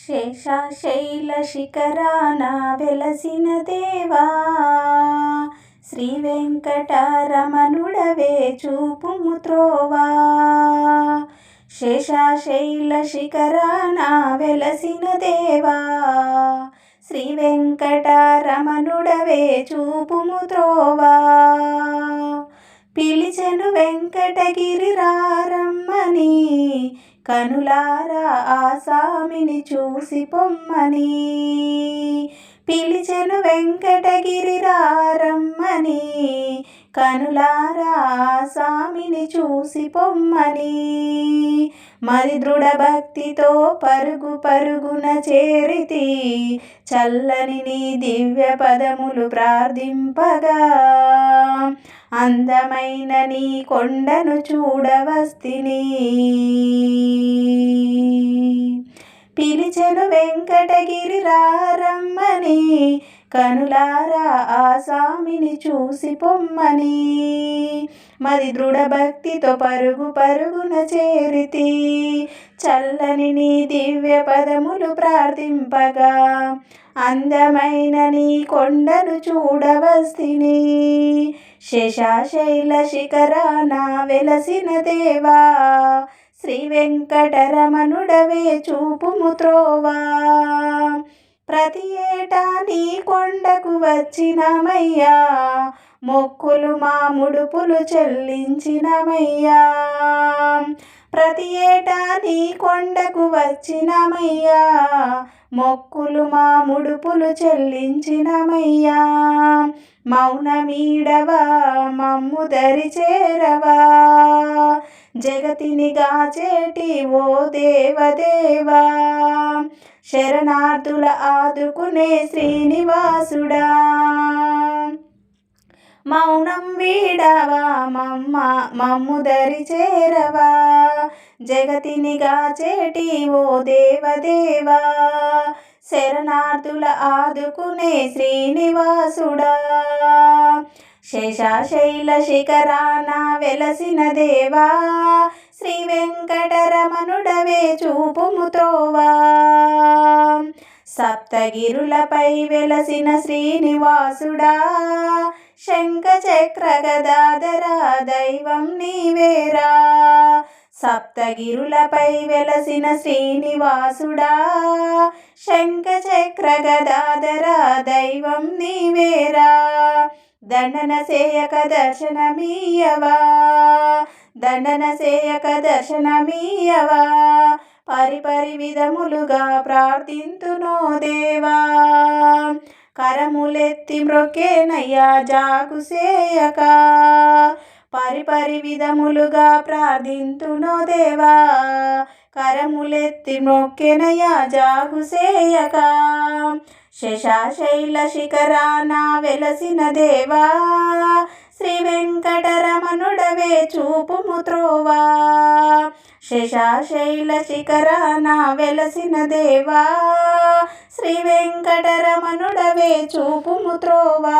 శేషశైల శిఖరాన వెలసిన దేవా, శ్రీ వెంకటరమణుడవే చూపుము త్రోవా. శేషశైల శిఖరాన వెలసిన దేవా, శ్రీ వెంకటరమణుడవే చూపుము త్రోవా. పిలిచెను వెంకటగిరి రారమ్మని, కనులారా ఆ స్వామిని చూసి పొమ్మని. పిలిచెను వెంకటగిరి రారమ్మని, కనులారా ఆ స్వామిని చూసి పొమ్మని. మరి దృఢ భక్తితో పరుగు పరుగున చేరితి, చల్లని నీ దివ్య పదములు ప్రార్థింపగా. అందమైన నీ కొండను చూడవస్తిని. పిలిచెను వెంకటగిరి రారమ్మని, కనులారా ఆ స్వామిని చూసి పొమ్మని. మరి దృఢ భక్తితో పరుగు పరుగున చేరితి, చల్లని నీ దివ్య పదములు ప్రార్థింపగా. అందమైన నీ కొండను చూడవస్తిని. శేషశైల శిఖరాన వెలసిన దేవా, శ్రీ వెంకటరమణుడవే చూపుము త్రోవా. ప్రతి ఏటా నీ కొండకు వచ్చినమయ్యా, మొక్కులు మా ముడుపులు చెల్లించినమయ్యా. ప్రతి ఏటా నీ కొండకు వచ్చినమయ్యా, మొక్కులు మా ముడుపులు చెల్లించినమయ్యా. మౌనమీడవా మమ్ము దరి చేరవా, జగతిని గాచేటి ఓ దేవదేవా. శరణార్థుల ఆదుకునే శ్రీనివాసుడా, మౌనం వీడవా మమ్ము దరి చేరవా. జగతిని గాచేటి ఓ దేవదేవా, శరణార్థుల ఆదుకునే శ్రీనివాసుడా. శేషశైల శిఖరాన వెలసిన దేవా, శ్రీ వెంకటరమణుడవే చూపుము త్రోవా. సప్తగిరులపై వెలసిన శ్రీనివాసుడా, శంఖ చక్ర గదాధర దైవం నీవేరా. సప్తగిరులపై వెలసిన శ్రీనివాసుడా, శంఖ చక్ర గదాధర దైవం నీవేరా. దండన సేయక దర్శనమీయవా, దండన సేయక దర్శనమీయవా. పరిపరి విధములుగా ప్రార్థింతునో దేవా, కరములెత్తి మ్రొక్కేనయ్యా జాగు సేయక. పరిపరి విధములుగా ప్రార్థింతునో దేవా, కరములెత్తి మ్రొక్కేనయ్యా జాగు సేయక. శేషశైల శిఖరాన వెలసిన దేవా, శ్రీ వెంకటరమణుడవే చూపుము త్రోవా. శేషశైల శిఖరాన వెలసిన దేవా, శ్రీ వెంకటరమణుడవే చూపుము త్రోవా.